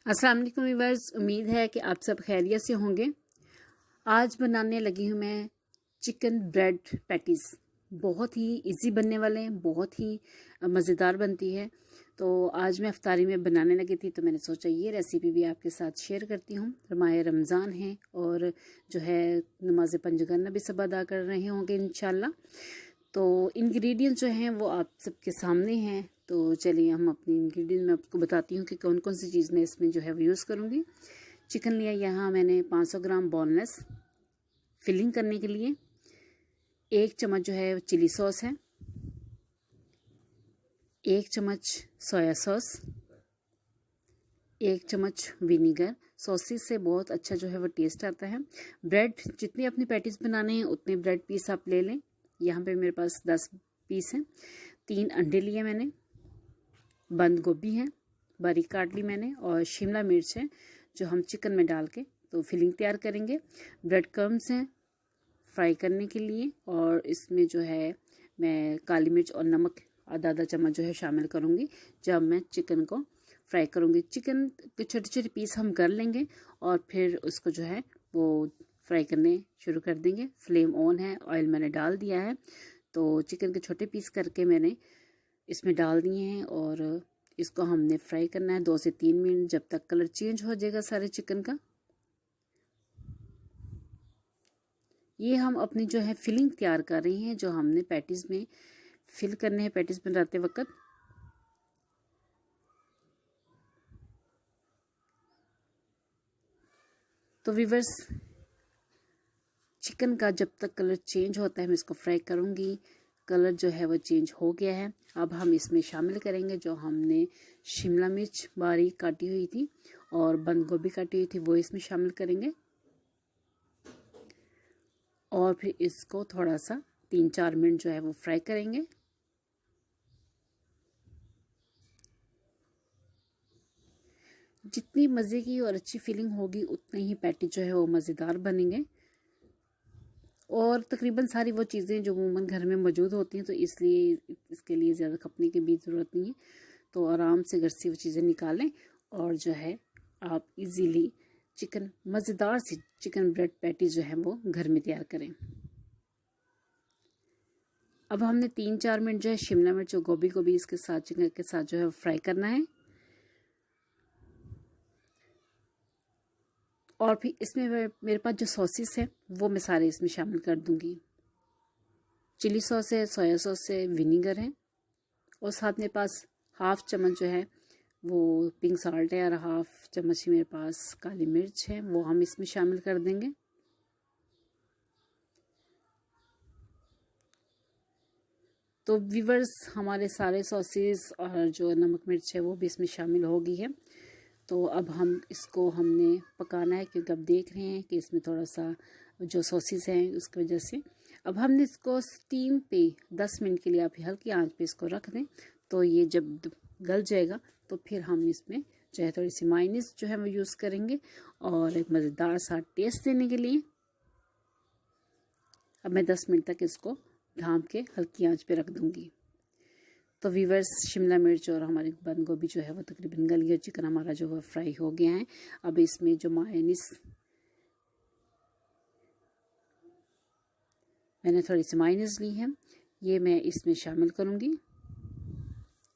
अस्सलाम वालेकुम व्यूअर्स, उम्मीद है कि आप सब खैरियत से होंगे। आज बनाने लगी हूँ मैं चिकन ब्रेड पैटीज़। बहुत ही इजी बनने वाले हैं, बहुत ही मज़ेदार बनती है। तो आज मैं इफ्तारी में बनाने लगी थी, तो मैंने सोचा ये रेसिपी भी आपके साथ शेयर करती हूँ। माह रमज़ान है और जो है नमाज पंजगाना भी सब अदा कर रहे होंगे इंशाल्लाह। तो इंग्रेडिएंट जो हैं वो आप सबके सामने हैं। तो चलिए हम अपनी इंग्रेडिएंट में आपको बताती हूँ कि कौन कौन सी चीज़ मैं इसमें जो है वो यूज़ करूँगी। चिकन लिया यहाँ मैंने 500 ग्राम बोनलेस फिलिंग करने के लिए। 1 चम्मच जो है चिली सॉस है, 1 चम्मच सोया सॉस, 1 चम्मच विनीगर। सॉसेस से बहुत अच्छा जो है वो टेस्ट आता है। ब्रेड जितने अपनी पैटीज बनाने हैं उतने ब्रेड पीस आप ले लें। यहाँ पे मेरे पास 10 पीस हैं। 3 अंडे लिए मैंने, बंद गोभी है बारीक काट ली मैंने, और शिमला मिर्च है जो हम चिकन में डाल के तो फिलिंग तैयार करेंगे। ब्रेड क्रम्स हैं फ्राई करने के लिए, और इसमें जो है मैं काली मिर्च और नमक आधा चम्मच जो है शामिल करूँगी जब मैं चिकन को फ्राई करूँगी। चिकन के छोटे छोटे पीस हम कर लेंगे और फिर उसको जो है वो फ्राई करने शुरू कर देंगे। फ्लेम ऑन है, ऑयल मैंने डाल दिया है। तो चिकन के छोटे पीस करके मैंने इसमें डाल दिए हैं और इसको हमने फ्राई करना है 2 से 3 मिनट, जब तक कलर चेंज हो जाएगा सारे चिकन का। ये हम अपनी जो है फिलिंग तैयार कर रही हैं जो हमने पैटीज में फिल करने हैं पैटीज बनाते वक्त। तो व्यूअर्स, चिकन का जब तक कलर चेंज होता है मैं इसको फ्राई करूँगी। कलर जो है वो चेंज हो गया है। अब हम इसमें शामिल करेंगे जो हमने शिमला मिर्च बारीक काटी हुई थी और बंद गोभी काटी हुई थी, वो इसमें शामिल करेंगे। और फिर इसको थोड़ा सा 3-4 मिनट जो है वो फ्राई करेंगे। जितनी मज़े की और अच्छी फीलिंग होगी उतने ही पैटी जो है वो मज़ेदार बनेंगे। और तकरीबन सारी वो चीज़ें जो अमूमन घर में मौजूद होती हैं, तो इसलिए इसके लिए ज़्यादा खपने की भी ज़रूरत नहीं है। तो आराम से घर से वो चीज़ें निकालें और जो है आप इजीली चिकन मज़ेदार सी चिकन ब्रेड पैटी जो है वो घर में तैयार करें। अब हमने 3-4 मिनट जो है शिमला मिर्च और गोभी को भी इसके साथ चिकन के साथ जो है फ्राई करना है। और फिर इसमें मेरे पास जो सॉसेस है वो मैं सारे इसमें शामिल कर दूंगी। चिली सॉस है, सोया सॉस है, विनीगर है, और साथ मेरे पास 1/2 चम्मच जो है वो पिंक साल्ट है, और 1/2 चम्मच ही मेरे पास काली मिर्च है, वो हम इसमें शामिल कर देंगे। तो व्यूअर्स, हमारे सारे सॉसेस और जो नमक मिर्च है वो भी इसमें शामिल हो गई है। तो अब इसको हमने पकाना है, क्योंकि अब देख रहे हैं कि इसमें थोड़ा सा जो सॉसेस हैं उसकी वजह से। अब हमने इसको स्टीम पे 10 मिनट के लिए आप हल्की आंच पे इसको रख दें। तो ये जब गल जाएगा तो फिर हम इसमें जो है थोड़ी सी मायोनीज जो है वो यूज़ करेंगे, और एक मज़ेदार सा टेस्ट देने के लिए अब मैं 10 मिनट तक इसको ढाँप के हल्की आंच पे रख दूँगी। तो व्यूअर्स, शिमला मिर्च और हमारी बंद गोभी जो है वो तकरीबन गल गया, चिकन हमारा जो है फ्राई हो गया है। अब इसमें जो मायोनीज मैंने थोड़ी सी मायोनीज ली है, ये मैं इसमें शामिल करूँगी,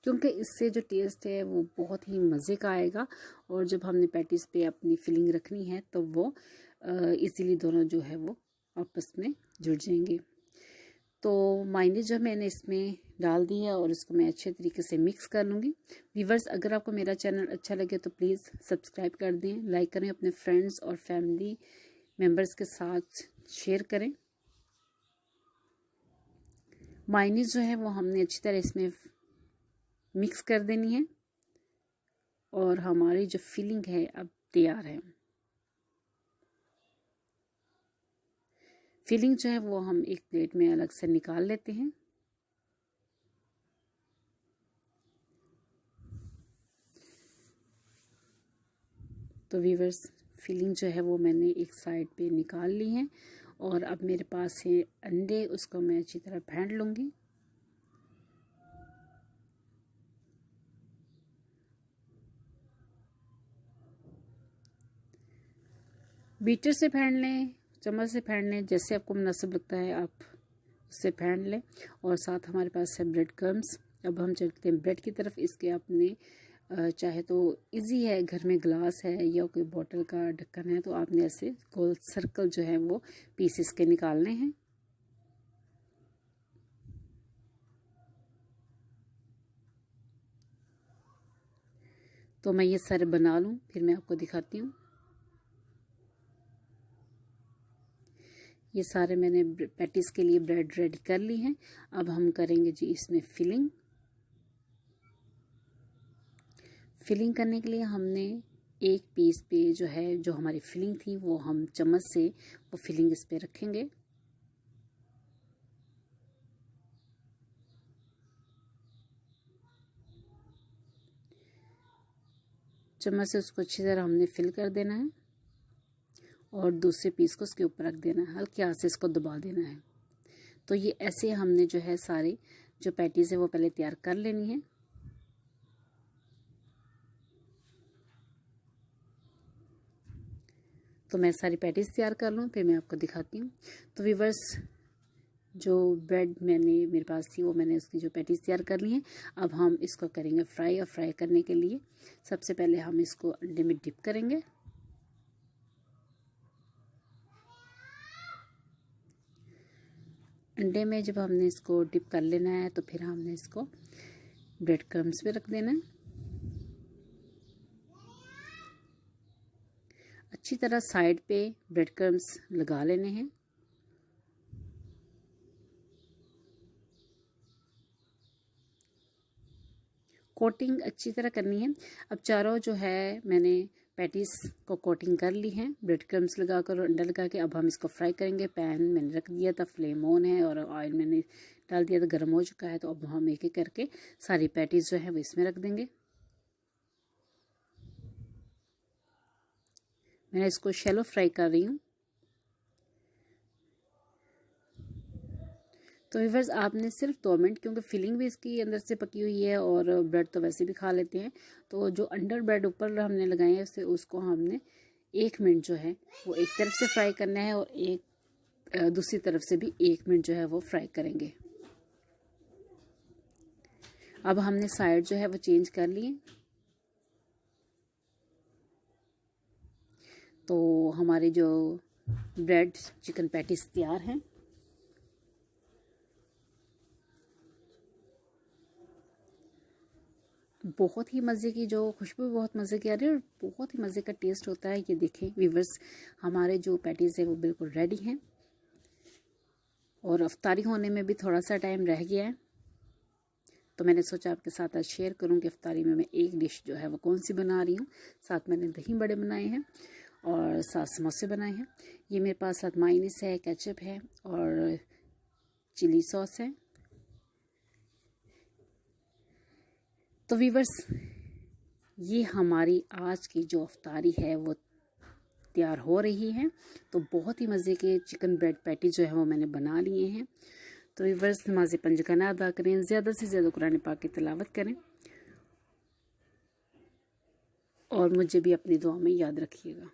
क्योंकि इससे जो टेस्ट है वो बहुत ही मज़े का आएगा। और जब हमने पैटीज पे अपनी फिलिंग रखनी है तो वो इजीली दोनों जो है वो आपस में जुड़ जाएंगे। तो मायोनीज जो मैंने इसमें डाल दी है और इसको मैं अच्छे तरीके से मिक्स कर लूँगी। व्यूअर्स, अगर आपको मेरा चैनल अच्छा लगे तो प्लीज़ सब्सक्राइब कर दें, लाइक करें, अपने फ्रेंड्स और फैमिली मेम्बर्स के साथ शेयर करें। मायोनीज जो है वो हमने अच्छी तरह इसमें मिक्स कर देनी है, और हमारी जो फिलिंग है अब तैयार है। फिलिंग जो है वो हम एक प्लेट में अलग से निकाल लेते हैं। तो व्यूअर्स, फिलिंग जो है वो मैंने एक साइड पे निकाल ली है, और अब मेरे पास है अंडे, उसको मैं अच्छी तरह फेंट लूँगी। बीटर से फेंट लें, चम्मच से फेंट लें, जैसे आपको मुनासिब लगता है आप उससे फेंट लें। और साथ हमारे पास है ब्रेड क्रम्स। अब हम चलते हैं ब्रेड की तरफ। इसके आपने चाहे तो इजी है, घर में ग्लास है या कोई बॉटल का ढक्कन है तो आपने ऐसे गोल सर्कल जो है वो पीसेस के निकालने हैं। तो मैं ये सारे बना लूँ फिर मैं आपको दिखाती हूँ। ये सारे मैंने पैटीज के लिए ब्रेड रेडी कर ली हैं। अब हम करेंगे जी इसमें फिलिंग करने के लिए हमने एक पीस पे जो है जो हमारी फिलिंग थी वो हम चम्मच से वो फिलिंग इस पे रखेंगे। चम्मच से उसको अच्छी तरह हमने फिल कर देना है और दूसरे पीस को उसके ऊपर रख देना है, हल्के हाथ से इसको दबा देना है। तो ये ऐसे हमने जो है सारे जो पैटीज है वो पहले तैयार कर लेनी है। तो मैं सारी पैटीज तैयार कर लूँ फिर मैं आपको दिखाती हूँ। तो व्यूअर्स, जो ब्रेड मेरे पास थी वो मैंने उसकी जो पैटीज तैयार कर ली हैं। अब हम इसको करेंगे फ्राई। और फ्राई करने के लिए सबसे पहले हम इसको अंडे में डिप करेंगे। अंडे में जब हमने इसको डिप कर लेना है तो फिर हमने इसको ब्रेड क्रम्स पे रख देना है। अच्छी तरह साइड पे ब्रेड क्रम्स लगा लेने हैं। कोटिंग अच्छी तरह करनी है। अब चारों जो है मैंने पैटीज को कोटिंग कर ली है ब्रेड क्रम्स लगाकर और अंडा लगा के। अब हम इसको फ्राई करेंगे। पैन मैंने रख दिया था, फ्लेम ऑन है और ऑयल मैंने डाल दिया था, गर्म हो चुका है। तो अब हम एक एक करके सारी पैटीज जो है वो इसमें रख देंगे। मैं इसको शैलो फ्राई कर रही हूँ। तो व्यूअर्स, आपने सिर्फ 2 मिनट, क्योंकि फिलिंग भी इसकी अंदर से पकी हुई है और ब्रेड तो वैसे भी खा लेते हैं, तो जो अंडर ब्रेड ऊपर हमने लगाए हैं उसको हमने 1 मिनट जो है वो एक तरफ से फ्राई करना है और दूसरी तरफ से भी 1 मिनट जो है वो फ्राई करेंगे। अब हमने साइड जो है वो चेंज कर लिए। तो हमारे जो ब्रेड चिकन पैटीज तैयार हैं। बहुत ही मज़े की जो खुशबू बहुत मज़े की आ रही है और बहुत ही मज़े का टेस्ट होता है। ये देखें व्यूअर्स, हमारे जो पैटीज़ है वो बिल्कुल रेडी हैं और अफ्तारी होने में भी थोड़ा सा टाइम रह गया है। तो मैंने सोचा आपके साथ आज शेयर करूं कि अफ्तारी में मैं एक डिश जो है वो कौन सी बना रही हूँ। साथ मैंने दही बड़े बनाए हैं और साथ समोसे बनाए हैं। ये मेरे पास साथ मायोनीज है, केचप है और चिली सॉस है। तो व्यूअर्स, ये हमारी आज की जो अफ्तारी है वो तैयार हो रही है। तो बहुत ही मज़े के चिकन ब्रेड पैटी जो है वो मैंने बना लिए हैं। तो व्यूअर्स, नमाज़ पंजगाना अदा करें, ज़्यादा से ज़्यादा कुरान पाक की तिलावत करें और मुझे भी अपनी दुआ में याद रखिएगा।